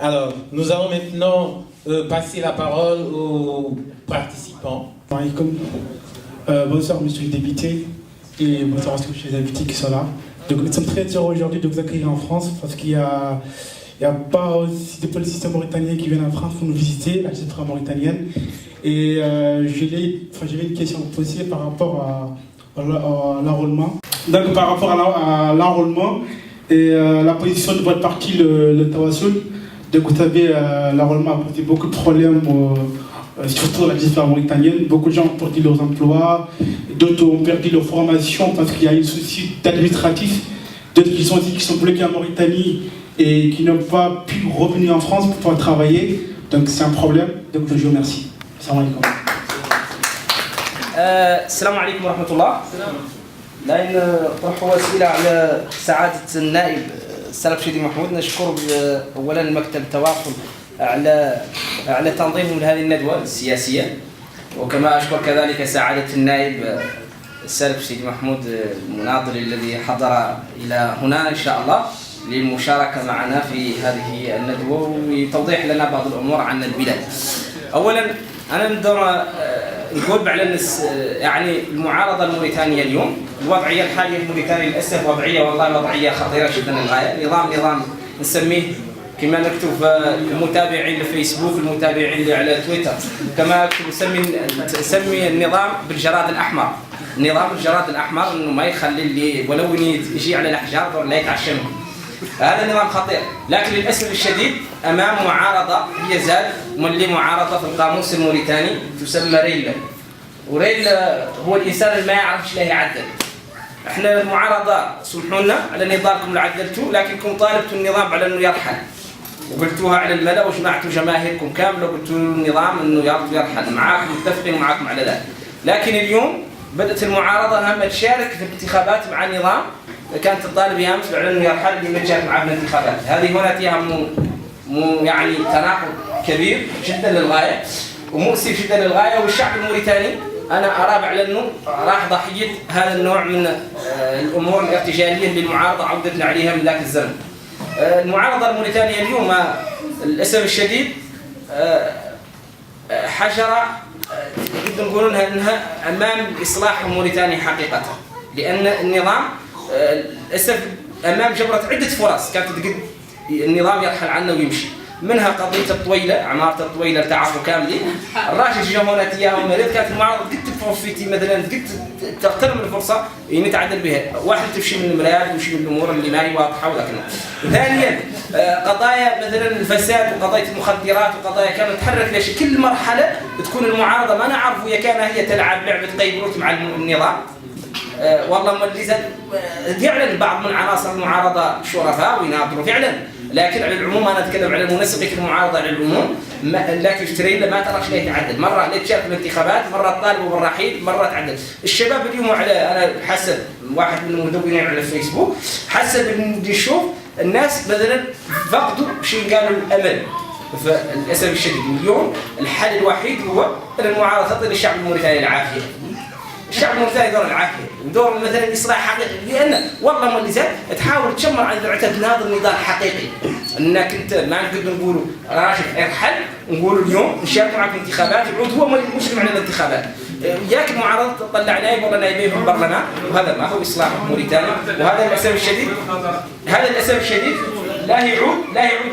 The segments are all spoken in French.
Alors, nous allons maintenant passer la parole aux participants. Bonsoir, monsieur le député, et bonsoir à tous les invités qui sont là. Donc, nous sommes très heureux aujourd'hui de vous accueillir en France parce qu'il n'y a pas aussi de policiers mauritaniens qui viennent en France pour nous visiter, la diaspora mauritanienne. Et j'avais une question à vous poser par rapport à l'enrôlement. Donc, par rapport à l'enrôlement et la position de votre parti, le Tawassoul. Donc, vous savez, l'enrôlement a posé beaucoup de problèmes, surtout à la diaspora mauritanienne. Beaucoup de gens ont perdu leurs emplois, d'autres ont perdu leur formation parce qu'il y a un souci administratif, d'autres qui sont bloqués en Mauritanie et qui n'ont pas pu revenir en France pour pouvoir travailler. Donc c'est un problème. Donc je vous remercie. Salam alaikum. السلام عليكم ورحمة الله. لأن طرحوا أسئلة على سعادة النائب السلف شيدي محمود. نشكر أولا مكتب التواصل على تنظيمهم لهذه الندوة السياسية، وكما أشكر كذلك سعادة النائب السلف شيدي محمود المناضل الذي حضر إلى هنا إن شاء الله للمشاركة معنا في هذه الندوة ولتوضيح لنا بعض الأمور عن البلاد. أولا أنا نقول بعلن يعني المعارضة الموريتانية اليوم، الوضعية الحالية الموريتانية للأسف وضعية والله وضعية خطيرة جدا للغاية. نظام نسميه كما نكتب المتابعين لفيسبوك، المتابعين اللي على تويتر، كما نسمي النظام بالجراد الأحمر. نظام الجراد الأحمر إنه ما يخلي اللي ولو يجي على الأحجار ولا يتعشمهم. هذا النظام خطير، لكن للأسف الشديد أمام معارضة هي زاد مولي معارضة في القاموس الموريتاني تسمى ريلا. وريلا هو الإنسان اللي ما يعرفش له يعدل. احنا المعارضة سمحوا لنا على نضالكم اللي عدلتوه، لكنكم طالبتوا النظام على انه يرحل وقلتوها على الملأ وجمعتوا جماهيركم كاملة وقلتوا النظام انه يرحل معاكم، متفقين معاكم على ذلك. لكن اليوم بدأت المعارضة انها تشارك في الانتخابات مع النظام. كانت تطالب امس على انه يرحل لما تشارك معاه في الانتخابات. هذه هنا فيها يعني تناقض كبير جدا للغاية ومؤسف جدا للغاية. والشعب الموريتاني أنا أرى على أنه راح ضحية هذا النوع من الأمور الارتجالية اللي المعارضة عودتنا عليها من ذاك الزمن. المعارضة الموريتانية اليوم للأسف الشديد حجرة جدا نقولون أنها أمام الإصلاح الموريتاني حقيقة، لأن النظام للأسف أمام جبرة عدة فرص كانت تقد النظام يرحل عنه ويمشي. منها قضية الطويلة، عمارة الطويلة تعرفوا كاملين. الراشد جمهورية إياهم مريض، كانت المعارضة قد تفوفيتي مثلا قد تغتنم الفرصة يتعدل بها. واحد تمشي من المرايات ويمشي من الأمور اللي ما هي واضحة وذاك. ثانيا قضايا مثلا الفساد وقضايا المخدرات وقضايا كانت تحرك ليش كل مرحلة تكون المعارضة ما نعرف هي كان هي تلعب لعبة قيبروت مع النظام. والله ملزم فعلا بعض من عناصر المعارضة شرفاء ويناظروا فعلا، لكن على العموم انا اتكلم على المنسق المعارضه على العموم. لكن اشترينا ما تراش ليه يتعدل، مره لا تشارك في الانتخابات، مره طالبوا بالرحيل، مره تعدل. الشباب اليوم على انا حسب واحد من المدونين على الفيسبوك حسب اللي نشوف الناس مثلا فقدوا شيء قالوا الامل. فللاسف الشديد اليوم الحل الوحيد هو ان المعارضه تعطي للشعب الموريتاني العافيه. الشعب الموريتاني دور العافيه ودور مثلا الاصلاح حقيقي، لان والله مولزات تحاول تشمر عن تناضل نضال حقيقي. انك انت ما نقدر نقولوا راشد ارحل، نقولوا اليوم نشارك معك في الانتخابات يعود هو مسلم على الانتخابات. ياك المعارضه تطلع نائب ولا نائبين في البرلمان، وهذا ما هو اصلاح موريتاني. وهذا للاسف الشديد لا يعود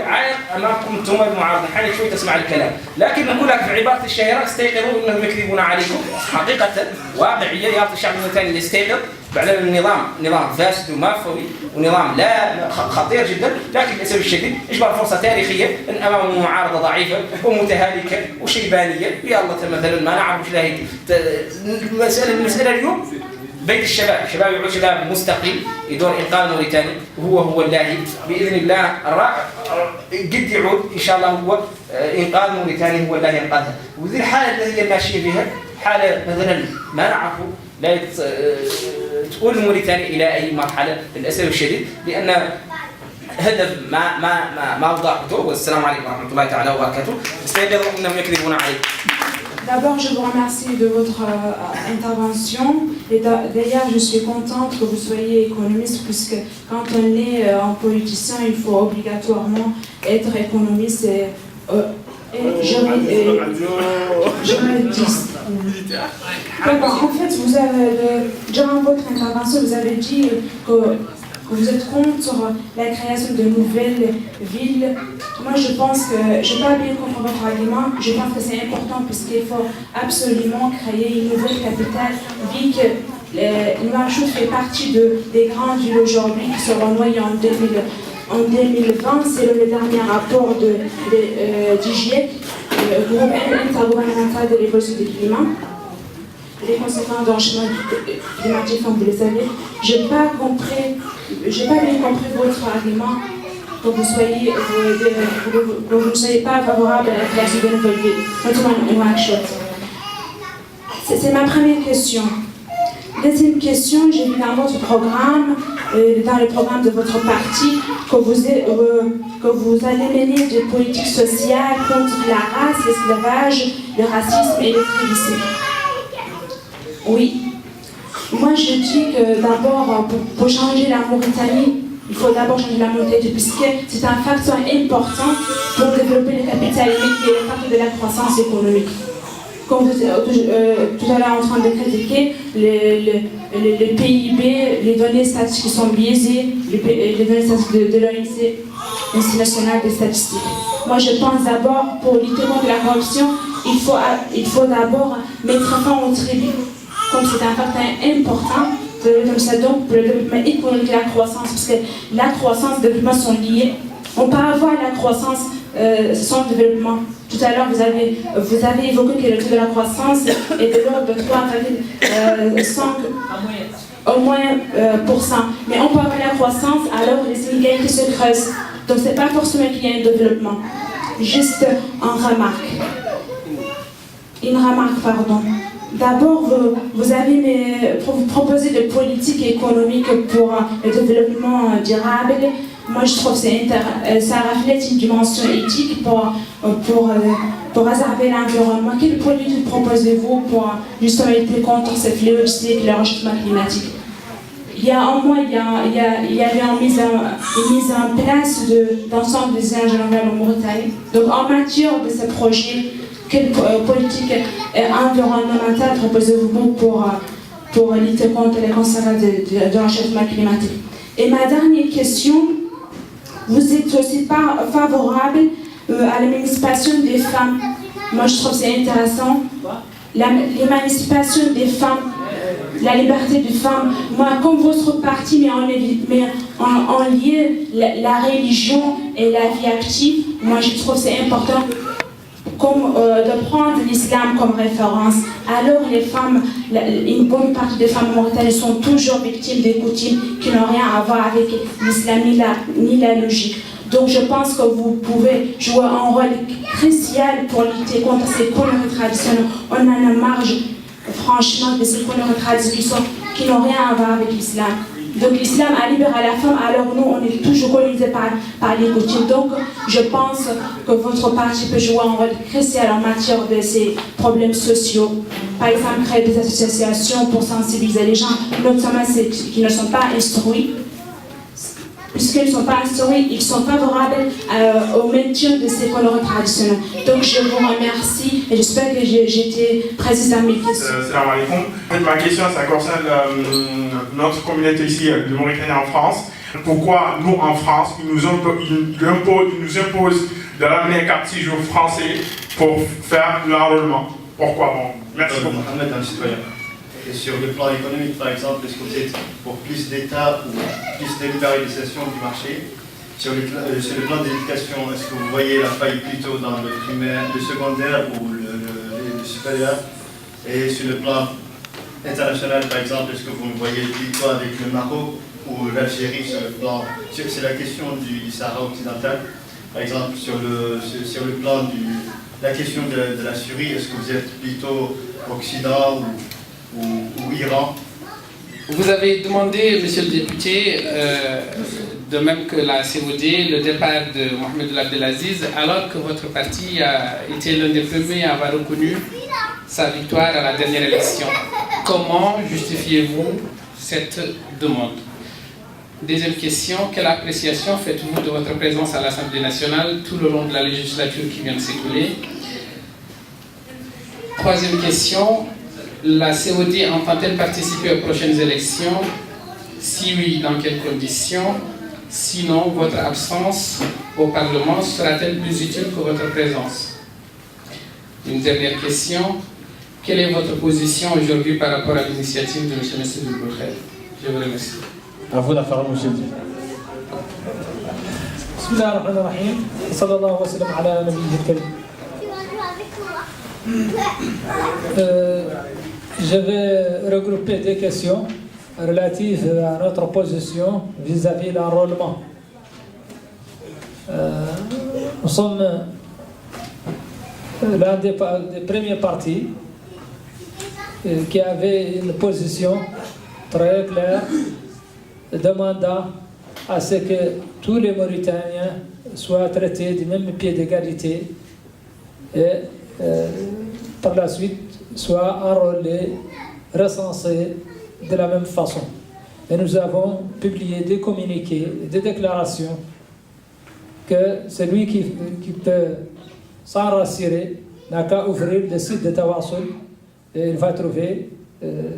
عائق امامكم انتم المعارضه. حاليا شوي تسمع الكلام، لكن نقول لك في عباره الشهيره استيقظوا انهم يكذبون عليكم. حقيقه واقعيه يعطي الشعب الموريتاني يستيقظ بعد النظام نظام فاسد ومافوي ونظام لا خطير جدا. لكن للاسف الشديد يجبر فرصه تاريخيه ان امام معارضه ضعيفه ومتهالكه وشيبانيه. يا الله مثلا ما نعرف وش لا المساله اليوم بيت الشباب يعود شباب مستقيم يدور انقاذ موريتاني، وهو اللاهي باذن الله قد يعود ان شاء الله هو انقاذ موريتاني، هو اللاهي ينقذها. وذي الحاله اللي هي ماشيه بها حاله مثلا ما نعرفه لا تقول موريتانيا الى اي مرحله للاسف الشديد، لان هدف ما وضعته. والسلام عليكم ورحمه الله تعالى وبركاته. استيقظوا انهم يكذبون عليكم. D'abord, je vous remercie de votre intervention. Et d'ailleurs, je suis contente que vous soyez économiste, puisque quand on est un politicien, il faut obligatoirement être économiste. En fait, durant votre intervention, vous avez dit que vous êtes contre la création de nouvelles villes. Moi, je pense que, je n'ai pas bien compris votre argument, je pense que c'est important puisqu'il faut absolument créer une nouvelle capitale, vu que Nouakchott fait partie des grandes villes aujourd'hui qui seront noyées en 2020. C'est le dernier rapport du GIEC, le groupe intergouvernemental de l'évolution du climat. Les conséquences du changement climatique, comme vous le savez. Je n'ai pas bien compris votre argument que vous ne soyez pas favorable à la création de nouvelles villes, notamment Nouakchott. C'est ma première question. Deuxième question, j'ai vu dans votre programme, dans le programme de votre parti, que vous allez mener des politiques sociales contre la race, l'esclavage, le racisme et le féminisme. Oui. Moi, je dis que d'abord, pour changer la Mauritanie, il faut d'abord changer la Mauritanie, puisque c'est un facteur important pour développer le capital humain qui est le facteur de la croissance économique. Comme vous êtes tout à l'heure en train de critiquer, le PIB, les données statistiques sont biaisées, les données statistiques de l'ONC, l'Institut national des statistiques. Moi, je pense d'abord, pour lutter contre la corruption, il faut d'abord mettre fin au tribut. Comme c'est un facteur important, donc pour le développement économique et la croissance, parce que la croissance et le développement sont liés. On peut avoir la croissance sans développement. Tout à l'heure, vous avez évoqué que le taux de la croissance est de l'ordre de 3,5 au moins %. Mais on peut avoir la croissance alors les inégalités se creusent. Donc ce n'est pas forcément qu'il y a un développement. Juste une remarque, pardon. D'abord, vous proposez des politiques économiques pour le développement durable. Moi, je trouve que ça reflète une dimension éthique pour préserver l'environnement. Quelle politique proposez-vous pour justement lutter contre ce fléau du siècle, le réchauffement climatique? Il y a un mois, il y avait une mise en place d'ensemble des énergies renouvelables en Mauritanie. Donc, en matière de ce projet, quelle politique environnementale proposez-vous pour lutter contre les conséquences du réchauffement climatique? Et ma dernière question, vous êtes aussi pas favorable à l'émancipation des femmes. Moi, je trouve que c'est intéressant. L'émancipation des femmes, la liberté des femmes. Moi, comme votre parti met en lien la religion et la vie active, moi, je trouve que c'est important de prendre l'islam comme référence. Alors les femmes, une bonne partie des femmes mauritaniennes sont toujours victimes des coutumes qui n'ont rien à voir avec l'islam ni la logique. Donc je pense que vous pouvez jouer un rôle crucial pour lutter contre ces conneries traditionnelles. On en a marre, franchement, de ces conneries traditionnelles qui n'ont rien à voir avec l'islam. Donc l'islam a libéré la femme, alors nous on est toujours colonisés par les coutumes. Donc je pense que votre parti peut jouer un rôle crucial en matière de ces problèmes sociaux. Par exemple, créer des associations pour sensibiliser les gens, notamment ceux qui ne sont pas instruits. Puisqu'ils ne sont pas instruits, ils sont favorables au maintien de ces conneries traditionnelles. Donc je vous remercie et j'espère que j'étais précise dans mes questions. Salam alaikum. Ma question, ça concerne notre communauté ici de Mauritanie en France. Pourquoi nous en France, ils nous imposent de ramener 4-6 jours français pour faire l'enrôlement? Pourquoi? Bon, merci beaucoup. Mohamed, un citoyen. Et sur le plan économique, par exemple, est-ce que vous êtes pour plus d'État ou plus de libéralisation du marché? Sur le plan de l'éducation, est-ce que vous voyez la faille plutôt dans le primaire, le secondaire ou le supérieur? Et sur le plan international, par exemple, est-ce que vous me voyez plutôt avec le Maroc ou l'Algérie sur le plan... C'est la question du Sahara occidental. Par exemple, sur le plan de la question de la Syrie, est-ce que vous êtes plutôt Occident ou Iran? Vous avez demandé, monsieur le député, de même que la COD, le départ de Mohamed Abdelaziz, alors que votre parti a été l'un des premiers à avoir reconnu sa victoire à la dernière élection. Comment justifiez-vous cette demande? Deuxième question, quelle appréciation faites-vous de votre présence à l'Assemblée nationale tout le long de la législature qui vient de s'écouler? Troisième question, la COD entend-elle participer aux prochaines élections? Si oui, dans quelles conditions? Sinon, votre absence au Parlement sera-t-elle plus utile que votre présence? Une dernière question, quelle est votre position aujourd'hui par rapport à l'initiative de M. Nassir Bourkhel? Je vous remercie. À vous la parole, monsieur. بسم الله الرحمن الرحيم وصلى الله وسلم على نبيه الكريم. Je vais regrouper des questions relatives à notre position vis-à-vis de l'enrôlement. Nous sommes l'un des premiers partis qui avait une position très claire demandant à ce que tous les Mauritaniens soient traités du même pied d'égalité et par la suite soient enrôlés, recensés de la même façon. Et nous avons publié des communiqués, des déclarations que celui qui peut s'en rassurer n'a qu'à ouvrir le site de Tawassul et il va trouver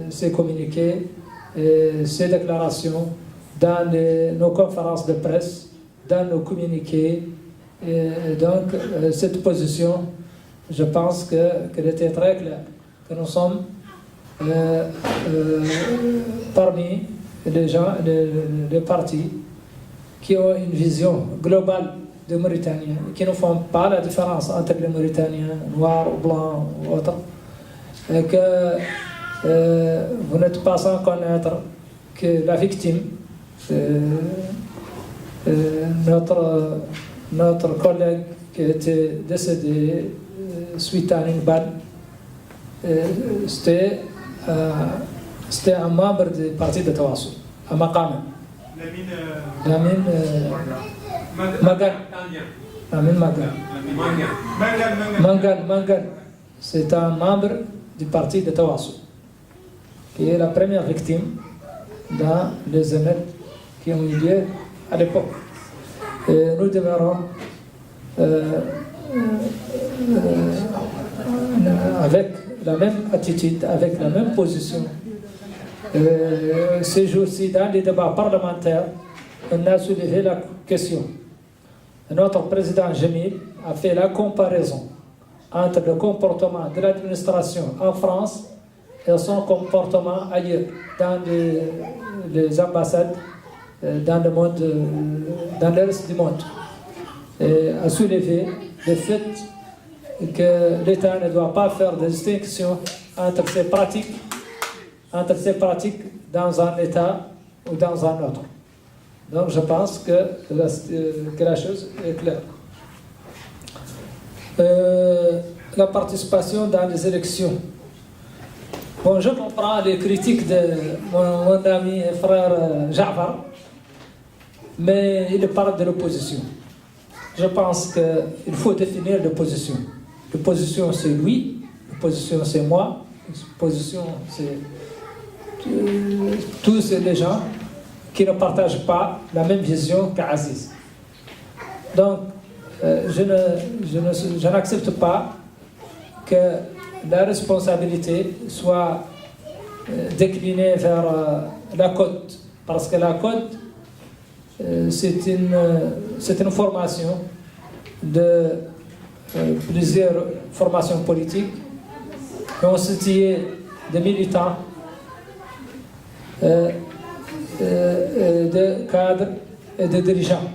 ces communiqués et ces déclarations dans nos conférences de presse, dans nos communiqués. Et donc, cette position, je pense qu'elle était très claire, que nous sommes parmi les gens, les partis qui ont une vision globale des Mauritaniens, qui ne font pas la différence entre les Mauritaniens noirs ou blancs ou autres, et que vous n'êtes pas sans connaître que la victime, notre collègue qui était décédé suite à une balle, c'était un membre du parti de Tawassul, à Maqam. Lamine Magan. Lamine Magan. Mangan. C'est un membre du parti de Tawassul, qui est la première victime dans les émeutes qui ont eu lieu à l'époque. Et nous demeurons avec la même attitude, avec la même position. Ces jours-ci, dans les débats parlementaires, on a soulevé la question. Notre président Jamil a fait la comparaison entre le comportement de l'administration en France et son comportement ailleurs, dans les ambassades, dans le monde, dans le reste du monde. Et a soulevé le fait que l'État ne doit pas faire de distinction entre ces pratiques dans un État ou dans un autre. Donc je pense que la chose est claire. La participation dans les élections. Bon, je comprends les critiques de mon ami et frère Ja'far, mais il parle de l'opposition. Je pense qu'il faut définir l'opposition. L'opposition, c'est lui, l'opposition, c'est moi, l'opposition, c'est tous les gens qui ne partagent pas la même vision qu'Aziz. Donc, je n'accepte pas que la responsabilité soit déclinée vers la côte, parce que la côte, c'est une formation de plusieurs formations politiques constituées de militants, de cadres et de dirigeants.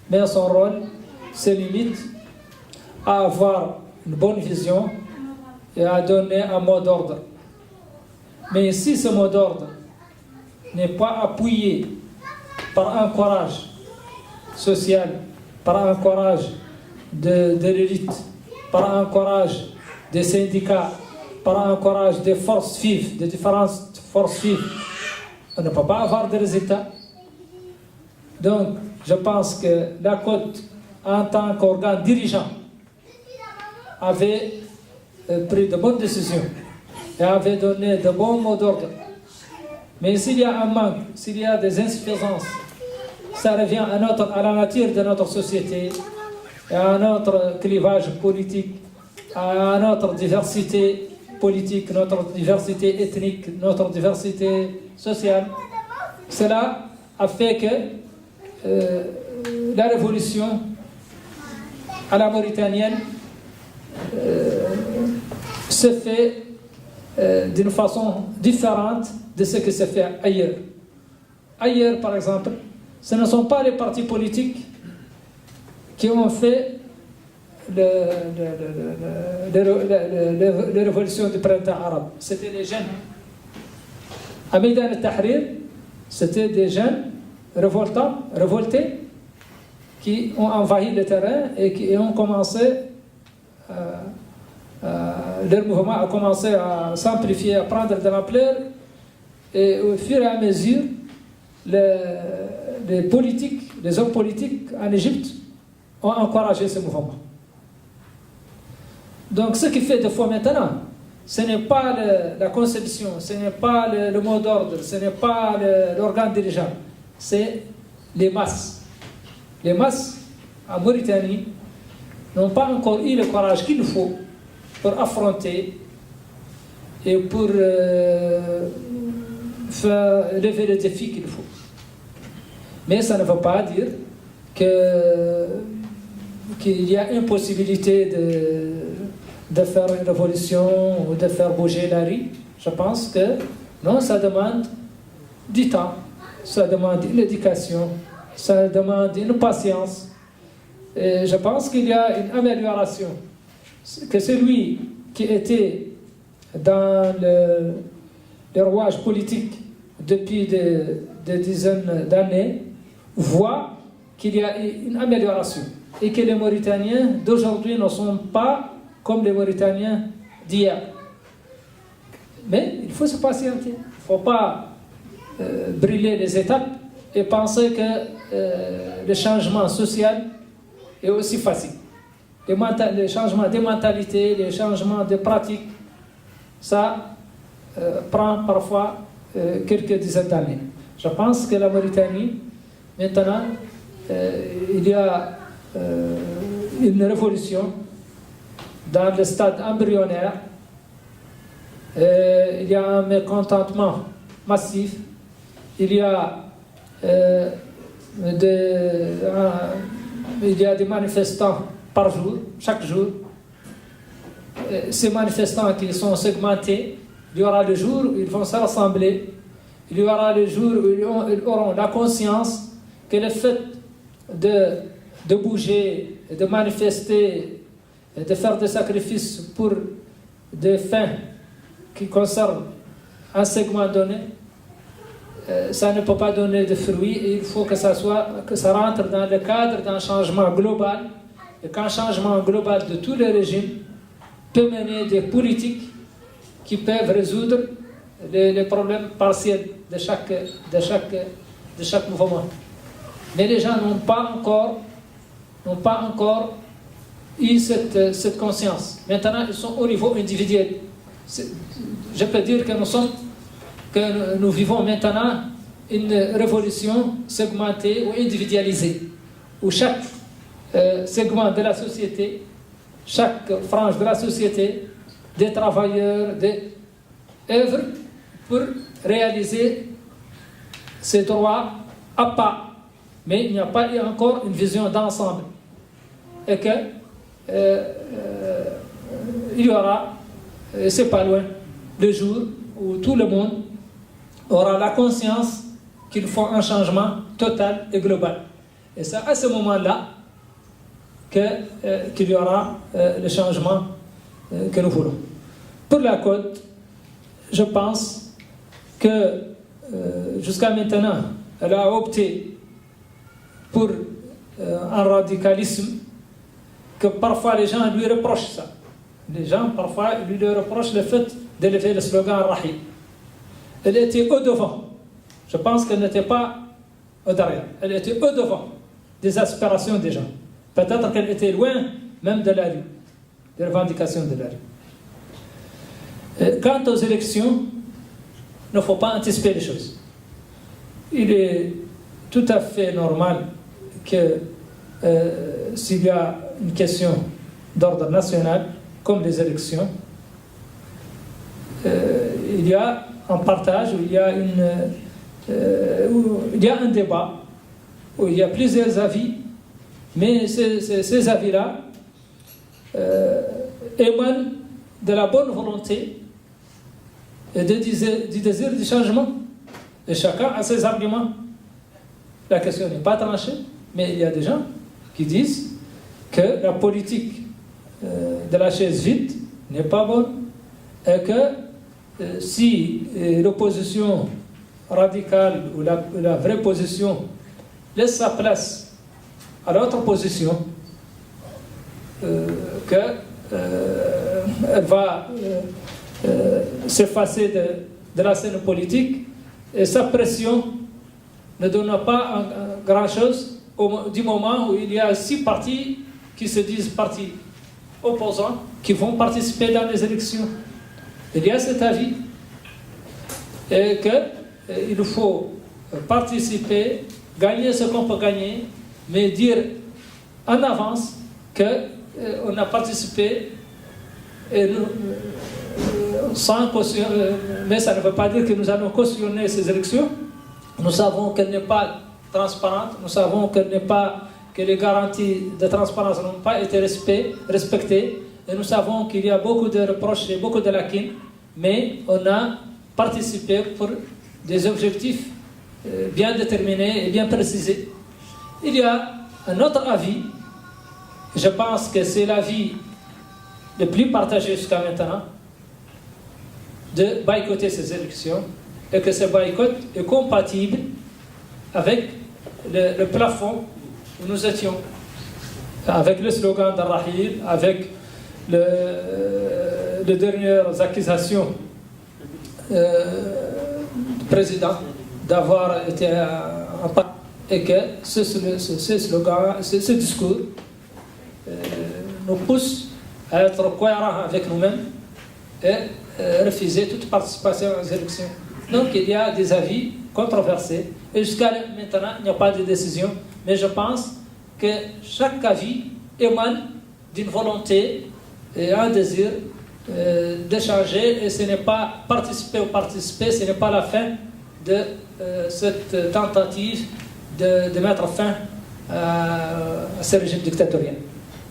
Mais son rôle se limite à avoir une bonne vision et à donner un mot d'ordre. Mais si ce mot d'ordre n'est pas appuyé par un courage social, par un courage de l'élite, par un courage des syndicats, par un courage des forces vives, des différentes forces vives, on ne peut pas avoir de résultats. Donc, je pense que la Côte, en tant qu'organe dirigeant, avait pris de bonnes décisions et avait donné de bons mots d'ordre. Mais s'il y a un manque, s'il y a des insuffisances, ça revient à la nature de notre société, et à notre clivage politique, à notre diversité politique, notre diversité ethnique, notre diversité sociale. Cela a fait que la révolution à la mauritanienne se fait d'une façon différente de ce qui se fait ailleurs. Ailleurs, par exemple, ce ne sont pas les partis politiques qui ont fait la révolution du printemps arabe. C'était les jeunes. À Meydan al-Tahrir, c'était des jeunes révoltés, qui ont envahi le terrain et qui ont commencé, leur mouvement a commencé à s'amplifier, à prendre de l'ampleur, et au fur et à mesure, les hommes politiques en Égypte ont encouragé ce mouvement. Donc ce qui fait de foi maintenant, ce n'est pas la conception, ce n'est pas le mot d'ordre, ce n'est pas l'organe dirigeant, c'est les masses. Les masses en Mauritanie n'ont pas encore eu le courage qu'il faut pour affronter et pour lever les défis qu'il faut. Mais ça ne veut pas dire qu'il y a une possibilité de faire une révolution ou de faire bouger la rue. Je pense que non, ça demande du temps, ça demande une éducation, ça demande une patience. Et je pense qu'il y a une amélioration. Que celui qui était dans le rouage politique depuis des dizaines d'années voit qu'il y a une amélioration et que les Mauritaniens d'aujourd'hui ne sont pas comme les Mauritaniens d'hier. Mais il faut se patienter. Il ne faut pas brûler les étapes et penser que le changement social est aussi facile. Les changements de mentalité, les changements de pratiques, ça prend parfois quelques dizaines d'années. Je pense que la Mauritanie, maintenant, il y a une révolution dans le stade embryonnaire. Il y a un mécontentement massif. Il y a des manifestants par jour, chaque jour. Ces manifestants qui sont segmentés, il y aura le jour où ils vont se rassembler, il y aura le jour où ils auront la conscience que le fait de bouger, de manifester, de faire des sacrifices pour des fins qui concernent un segment donné, ça ne peut pas donner de fruits et il faut que ça rentre dans le cadre d'un changement global et qu'un changement global de tous les régimes peut mener des politiques qui peuvent résoudre les problèmes partiels de chaque mouvement. Mais les gens n'ont pas encore eu cette conscience. Maintenant, ils sont au niveau individuel. Je peux dire que nous vivons maintenant une révolution segmentée ou individualisée, où chaque segment de la société, chaque frange de la société, des travailleurs, œuvrent pour réaliser ces droits à pas. Mais il n'y a pas eu encore une vision d'ensemble. Et que il y aura, c'est pas loin, le jour où tout le monde aura la conscience qu'il faut un changement total et global. Et c'est à ce moment-là qu'il y aura le changement que nous voulons. Pour la Côte, je pense que jusqu'à maintenant, elle a opté pour un radicalisme que parfois les gens lui reprochent ça. Les gens parfois lui reprochent le fait d'élever le slogan Rahim. Elle était au-devant. Je pense qu'elle n'était pas au derrière. Elle était au-devant des aspirations des gens. Peut-être qu'elle était loin même de la rue, des revendications de la rue. Quant aux élections, il ne faut pas anticiper les choses. Il est tout à fait normal que s'il y a une question d'ordre national, comme les élections, il y a un partage, où il y a un débat, où il y a plusieurs avis, mais ces avis-là émanent de la bonne volonté et du désir du changement. Et chacun a ses arguments. La question n'est pas tranchée, mais il y a des gens qui disent que la politique de la chaise vide n'est pas bonne et que si l'opposition radicale ou la vraie position laisse sa place à l'autre position, qu'elle va s'effacer de la scène politique et sa pression ne donne pas grand-chose du moment où il y a 6 partis qui se disent partis opposants qui vont participer dans les élections. Il y a cet avis et qu'il faut participer, gagner ce qu'on peut gagner, mais dire en avance qu'on a participé et sans caution, mais ça ne veut pas dire que nous allons cautionner ces élections. Nous savons qu'elle n'est pas transparente, nous savons que les garanties de transparence n'ont pas été respectées, et nous savons qu'il y a beaucoup de reproches et beaucoup de lacunes, mais on a participé pour des objectifs bien déterminés et bien précisés. Il y a un autre avis, je pense que c'est l'avis le plus partagé jusqu'à maintenant, de boycotter ces élections, et que ce boycott est compatible avec le plafond où nous étions, avec le slogan d'Ar-Rahil, avec les dernières accusations du président d'avoir été en part, et que ce slogan, ce discours nous pousse à être cohérents avec nous-mêmes et refuser toute participation aux élections. Donc il y a des avis controversés et jusqu'à maintenant il n'y a pas de décision, mais je pense que chaque avis émane d'une volonté et un désir d'échanger, et ce n'est pas participer ou participer, ce n'est pas la fin de cette tentative de mettre fin à ce régime dictatorial.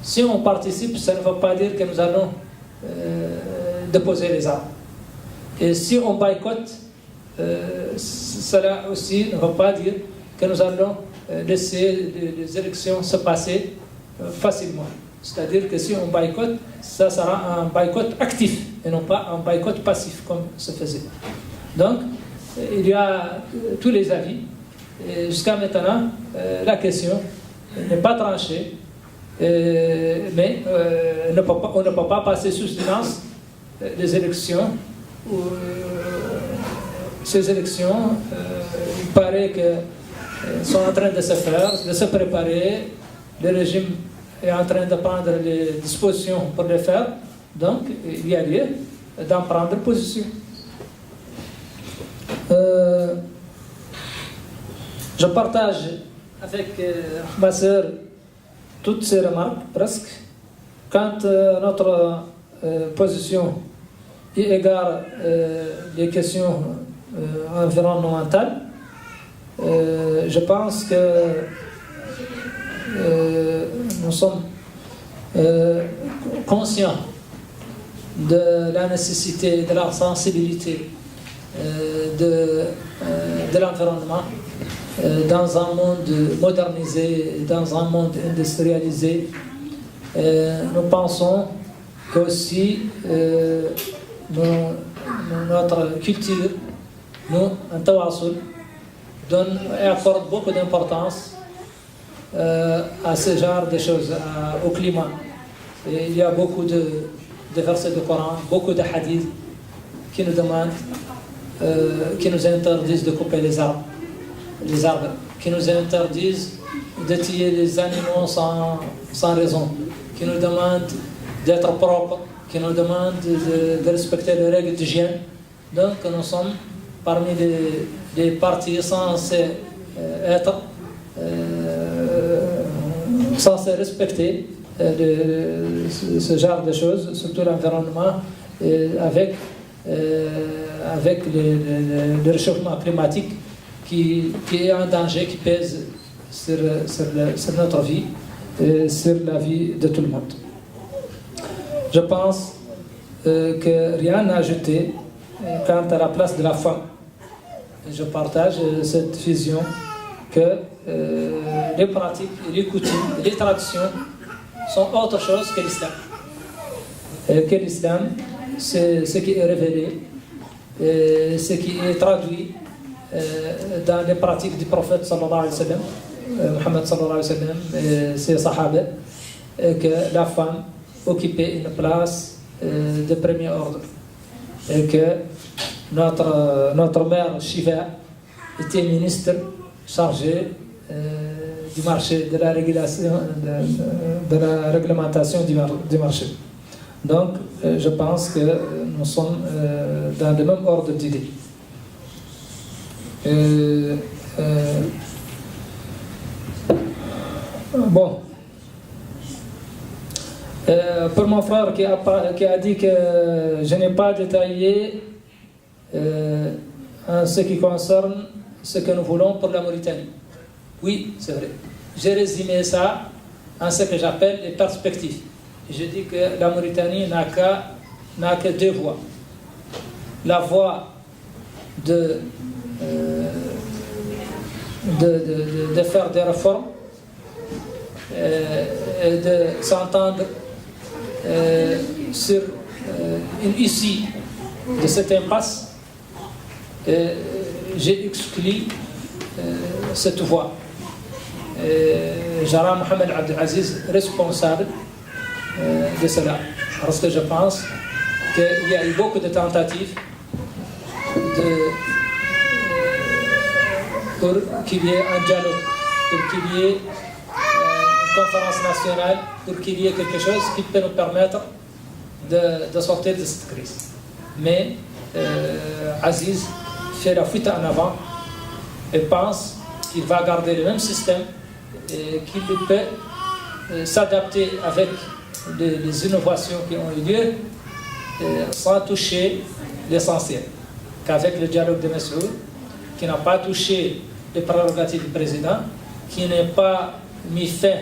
Si on participe, ça ne veut pas dire que nous allons déposer les armes. Et si on boycotte, cela aussi ne veut pas dire que nous allons laisser les élections se passer facilement. C'est-à-dire que si on boycotte, ça sera un boycott actif et non pas un boycott passif comme se faisait. Donc, il y a tous les avis. Jusqu'à maintenant, la question n'est pas tranchée, mais on ne peut pas passer sous silence les élections. Ces élections, il paraît qu'elles sont en train de se faire, de se préparer. Le régime est en train de prendre les dispositions pour les faire. Donc, il y a lieu d'en prendre position. Je partage avec ma sœur toutes ces remarques, presque. Quant à notre position égare les questions environnementales, je pense que nous sommes conscients de la nécessité, de la sensibilité de l'environnement dans un monde modernisé, dans un monde industrialisé. Nous pensons qu'aussi notre culture, nous, en Tawassul, donne et accorde beaucoup d'importance à ce genre de choses, au climat. Et il y a beaucoup de versets du Coran, beaucoup de hadiths qui nous demandent, qui nous interdisent de couper les arbres, qui nous interdisent de tuer les animaux sans raison, qui nous demandent d'être propres, qui nous demande de respecter les règles d'hygiène. Donc nous sommes parmi les partis censés être censés respecter ce genre de choses, surtout l'environnement, avec le réchauffement climatique qui est un danger qui pèse sur notre vie et sur la vie de tout le monde. Je pense que rien n'a ajouté quant à la place de la femme. Je partage cette vision que les pratiques, les coutumes, les traditions sont autre chose que l'islam. Que l'islam, c'est ce qui est révélé, ce qui est traduit dans les pratiques du prophète sallallahu alayhi wa sallam, Muhammad sallallahu alayhi wa sallam, et ses sahaba, que la femme occupait une place de premier ordre. Et que notre mère Shiva était ministre chargée du marché, de la régulation, de la réglementation du marché. Donc, je pense que nous sommes dans le même ordre d'idées. Bon. Pour mon frère qui a dit que je n'ai pas détaillé en ce qui concerne ce que nous voulons pour la Mauritanie. Oui, c'est vrai. J'ai résumé ça en ce que j'appelle les perspectives. Je dis que la Mauritanie n'a que deux voies. La voie de faire des réformes et de s'entendre sur une issue de cette impasse. J'ai exclu cette voie. Jara Mohamed Abdelaziz responsable de cela, parce que je pense qu'il y a eu beaucoup de tentatives pour qu'il y ait un dialogue, pour qu'il y ait une conférence nationale, pour qu'il y ait quelque chose qui peut nous permettre de sortir de cette crise. Mais Aziz fait la fuite en avant et pense qu'il va garder le même système et qu'il peut s'adapter avec les innovations qui ont eu lieu sans toucher l'essentiel. Qu'avec le dialogue de Messoud, qui n'a pas touché les prérogatives du président, qui n'a pas mis fin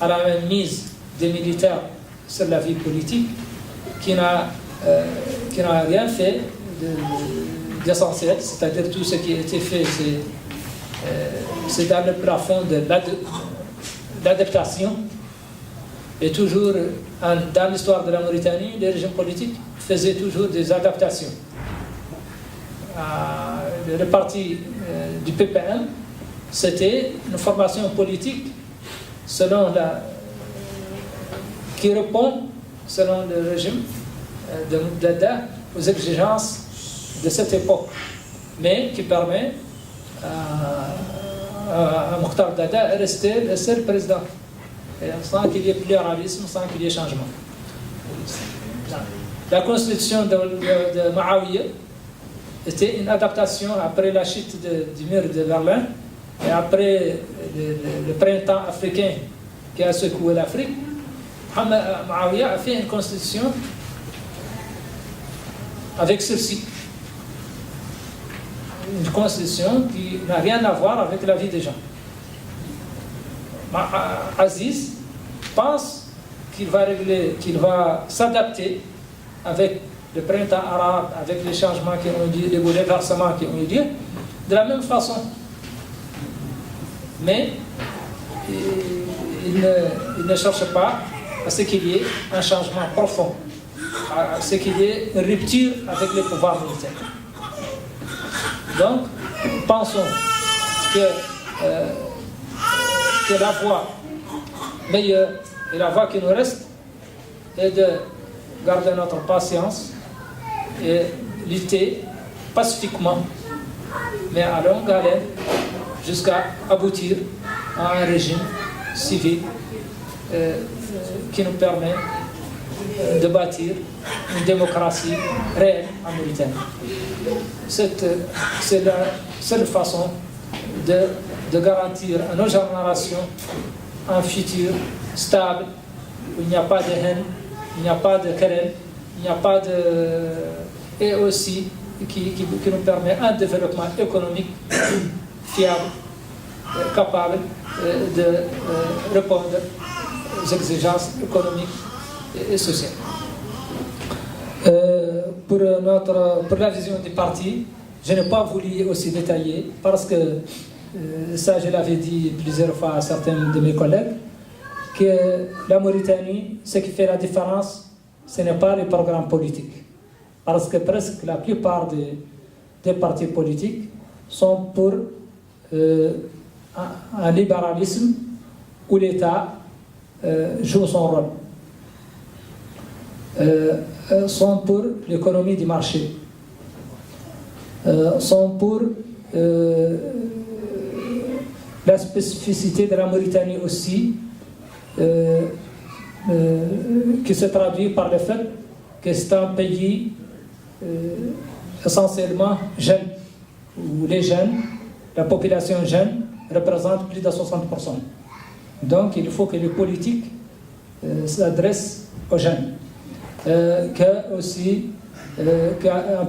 à la mainmise des militaires sur la vie politique, qui n'a rien fait d'essentiel, c'est-à-dire tout ce qui a été fait, c'est dans le plafond de l'adaptation. Et toujours, dans l'histoire de la Mauritanie, les régimes politiques faisaient toujours des adaptations. Le parti du PPM, c'était une formation politique qui répond, selon le régime de Dada, aux exigences de cette époque, mais qui permet à Mokhtar Dada de rester le seul président, sans qu'il y ait pluralisme, sans qu'il y ait changement. La constitution de Ma'awiya était une adaptation après la chute du mur de Berlin et après le printemps africain qui a secoué l'Afrique. Ma'awiya a fait une constitution avec ceci. Une constitution qui n'a rien à voir avec la vie des gens. Aziz pense qu'il va s'adapter avec le printemps arabe, avec les changements qui ont eu lieu, les bouleversements qui ont eu lieu, de la même façon. Mais il ne cherche pas à ce qu'il y ait un changement profond, à ce qu'il y ait une rupture avec les pouvoirs militaires. Donc, pensons que la voie meilleure et la voie qui nous reste est de garder notre patience et lutter pacifiquement, mais à longue haleine, jusqu'à aboutir à un régime civil qui nous permet de bâtir une démocratie réelle en Mauritanie. C'est la seule façon de garantir à nos générations un futur stable, où il n'y a pas de haine, il n'y a pas de querelle, il n'y a pas de... et aussi qui nous permet un développement économique fiable, capable de répondre aux exigences économiques et sociales. Pour la vision du parti, je n'ai pas voulu aussi détailler parce que ça, je l'avais dit plusieurs fois à certains de mes collègues, que la Mauritanie, ce qui fait la différence, ce n'est pas les programmes politiques. Parce que presque la plupart des partis politiques sont pour un libéralisme où l'État joue son rôle. Sont pour l'économie du marché. Sont pour la spécificité de la Mauritanie aussi, qui se traduit par le fait que c'est un pays essentiellement jeune, où les jeunes, la population jeune, représente plus de 60%. Donc il faut que les politiques s'adressent aux jeunes. Qu'un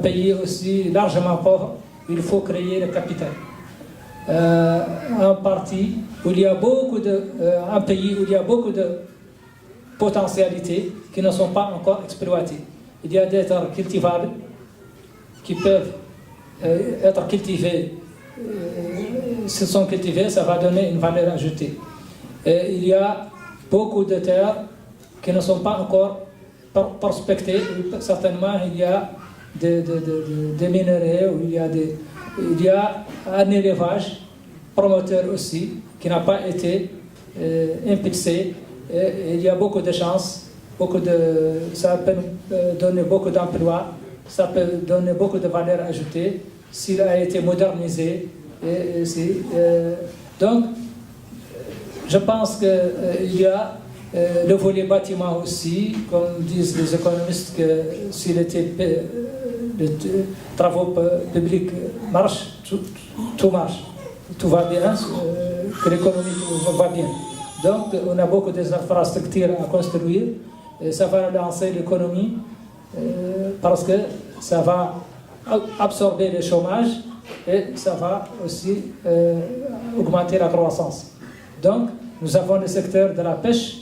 pays aussi largement pauvre, il faut créer le capital. Un pays où il y a beaucoup de potentialités qui ne sont pas encore exploitées. Il y a des terres cultivables qui peuvent être cultivées. S'ils sont cultivés, ça va donner une valeur ajoutée. Il y a beaucoup de terres qui ne sont pas encore prospectées. Certainement, il y a des minerais, où il y a un élevage promoteur aussi qui n'a pas été impulsé. Et il y a beaucoup de chances, ça peut donner beaucoup d'emplois, ça peut donner beaucoup de valeur ajoutée s'il a été modernisé. Donc, je pense qu'il y a le volet bâtiment aussi, comme disent les économistes, que si les travaux publics marchent, tout marche, tout va bien, que l'économie va bien. Donc, on a beaucoup d'infrastructures à construire, et ça va relancer l'économie parce que ça va absorber le chômage et ça va aussi augmenter la croissance. Donc, nous avons le secteur de la pêche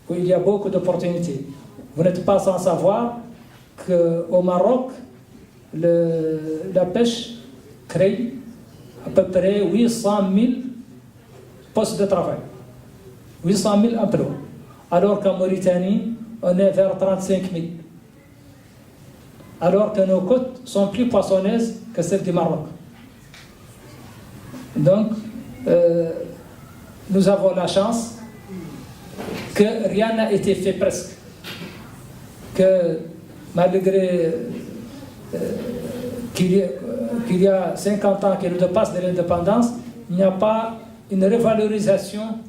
où il y a beaucoup d'opportunités. Vous n'êtes pas sans savoir qu'au Maroc, la pêche crée à peu près 800 000 postes de travail. 800 000 emplois. Alors qu'en Mauritanie, on est vers 35 000. Alors que nos côtes sont plus poissonneuses que celles du Maroc. Donc, nous avons la chance que rien n'a été fait presque. Que malgré qu'il y a 50 ans que nous dépassons de l'indépendance, il n'y a pas une revalorisation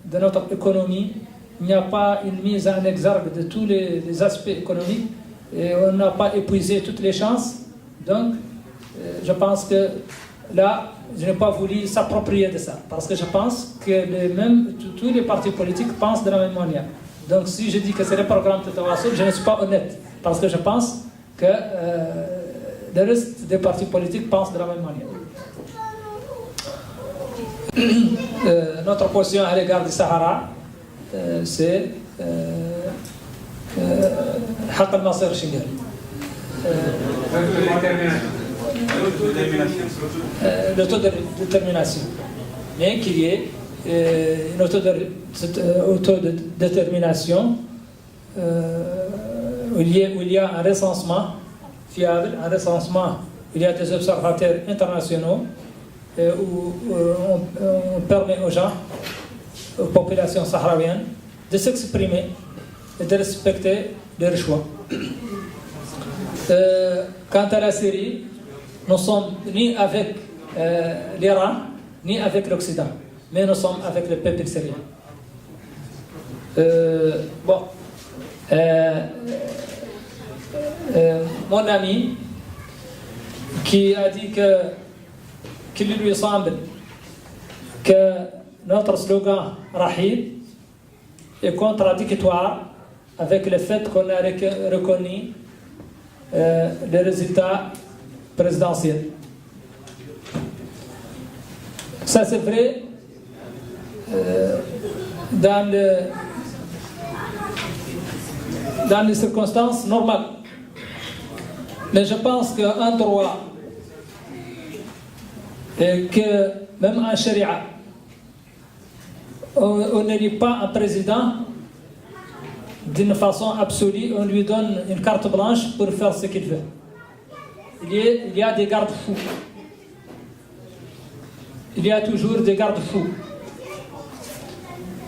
de notre économie, il n'y a pas une mise en exergue de tous les aspects économiques, et on n'a pas épuisé toutes les chances. Donc, je pense que là, je n'ai pas voulu s'approprier de ça, parce que je pense que tous les partis politiques pensent de la même manière. Donc, si je dis que c'est le programme de Tawassoul, je ne suis pas honnête, parce que je pense que le reste des partis politiques pensent de la même manière. Notre position à l'égard du Sahara, c'est Haq al-Nasir Shingal. L'autodétermination. Mais qu'il y ait une autodétermination où il y a un recensement fiable, un recensement où il y a des observateurs internationaux, où on permet aux gens, aux populations sahraouiennes, de s'exprimer et de respecter leurs choix. Quant à la Syrie, nous sommes ni avec l'Iran, ni avec l'Occident, mais nous sommes avec le peuple syrien. mon ami qui a dit qu'il lui semble que notre slogan Rahib est contradictoire avec le fait qu'on a reconnu les résultats présidentiels. Ça c'est vrai dans les circonstances normales. Mais je pense qu'en droit, et que même en charia, on n'élit pas un président d'une façon absolue, on lui donne une carte blanche pour faire ce qu'il veut. Il y a des garde-fous. Il y a toujours des garde-fous.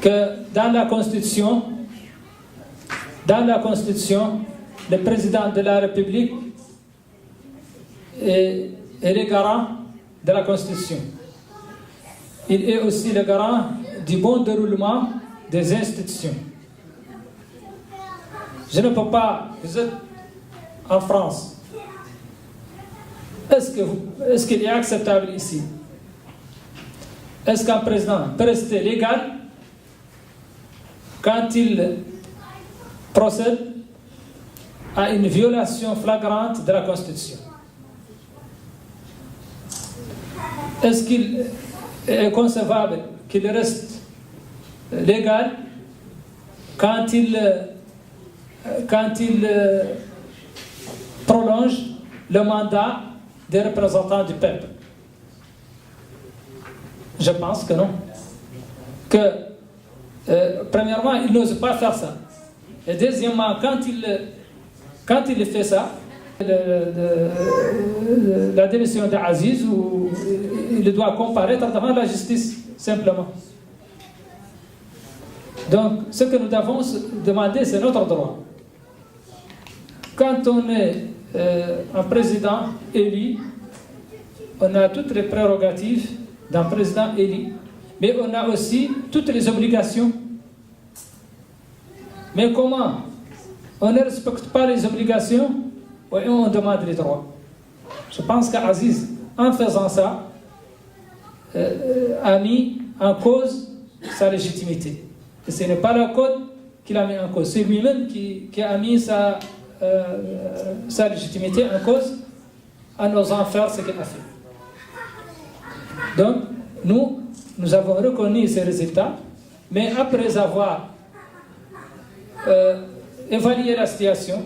Que dans la Constitution, le président de la République est le garant de la Constitution. Il est aussi le garant du bon déroulement des institutions. Je ne peux pas, vous êtes en France, est-ce qu'il est acceptable ici? Est-ce qu'un président peut rester légal quand il procède à une violation flagrante de la Constitution? Est-ce qu'il est concevable qu'il reste légal quand il prolonge le mandat des représentants du peuple? Je pense que non. Premièrement, il n'ose pas faire ça. Et deuxièmement, quand il fait ça, la démission d'Aziz, il doit comparaître devant la justice, simplement. Donc, ce que nous devons demander, c'est notre droit. Quand on est un président élu, on a toutes les prérogatives d'un président élu, mais on a aussi toutes les obligations. Mais comment on ne respecte pas les obligations et on demande les droits? Je pense qu'Aziz, en faisant ça, a mis en cause sa légitimité. Et ce n'est pas le code qu'il a mis en cause, c'est lui-même qui a mis sa légitimité en cause en osant faire ce qu'il a fait. Donc, nous avons reconnu ces résultats, mais après avoir évalué la situation,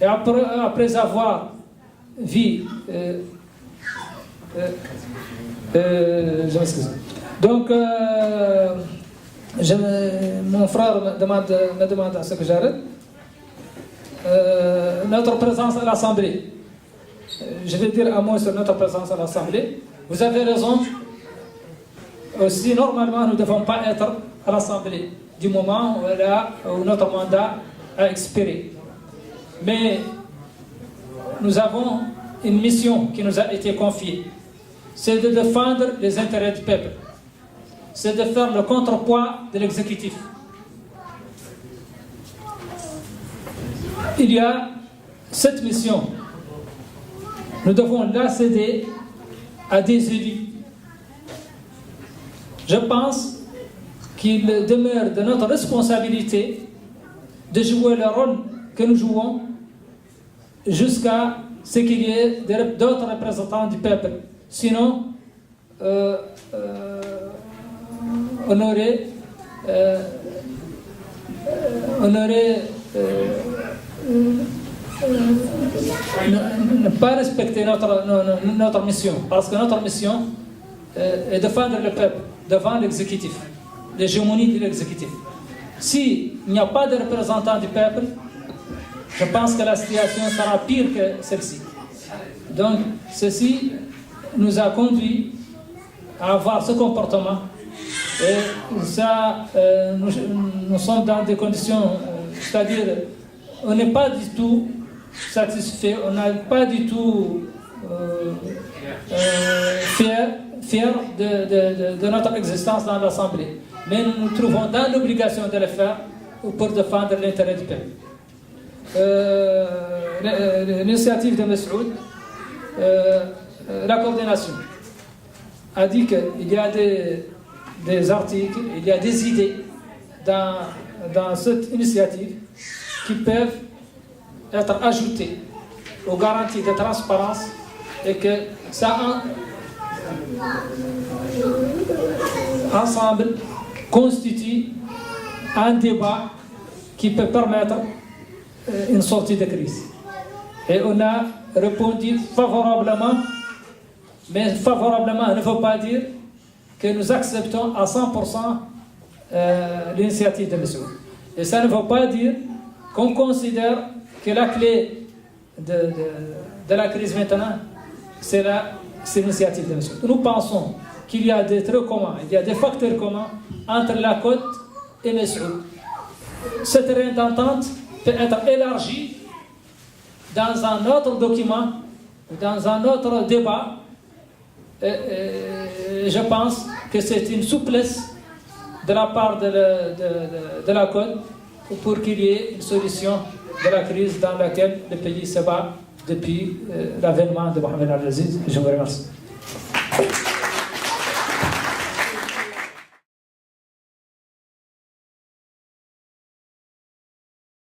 et après avoir vu... je m'excuse. Donc, mon frère me demande à ce que j'arrête. Notre présence à l'Assemblée. Je vais dire un mot sur notre présence à l'Assemblée. Vous avez raison. Aussi, normalement, nous ne devons pas être à l'Assemblée du moment où notre mandat a expiré. Mais nous avons une mission qui nous a été confiée. C'est de défendre les intérêts du peuple. C'est de faire le contrepoids de l'exécutif. Il y a cette mission. Nous devons la céder à des élus. Je pense qu'il demeure de notre responsabilité de jouer le rôle que nous jouons jusqu'à ce qu'il y ait d'autres représentants du peuple. Sinon, on aurait ne pas respecté notre mission, parce que notre mission est de défendre le peuple devant l'exécutif, l'hégémonie de l'exécutif. S'il n'y a pas de représentants du peuple, je pense que la situation sera pire que celle-ci. Donc, ceci nous a conduit à avoir ce comportement. Et ça, nous sommes dans des conditions, c'est-à-dire, on n'est pas du tout satisfait, on n'est pas du tout fiers de notre existence dans l'Assemblée. Mais nous nous trouvons dans l'obligation de le faire pour défendre l'intérêt du pays. L'initiative de Messoud, la coordination, a dit qu'il y a des articles, il y a des idées dans cette initiative qui peuvent être ajoutées aux garanties de transparence et que ça ensemble constitue un débat qui peut permettre une sortie de crise. Et on a répondu favorablement, mais favorablement ne veut pas dire que nous acceptons à 100% l'initiative de Messoud. Et ça ne veut pas dire qu'on considère que la clé de la crise maintenant, c'est l'initiative de Messoud. Nous pensons qu'il y a des traits communs, il y a des facteurs communs entre la côte et Messoud. Ce terrain d'entente peut être élargi dans un autre document, dans un autre débat. Je pense que c'est une souplesse de la part de la côte pour qu'il y ait une solution de la crise dans laquelle le pays se bat depuis l'avènement de Mohamed Al-Aziz. Je vous remercie.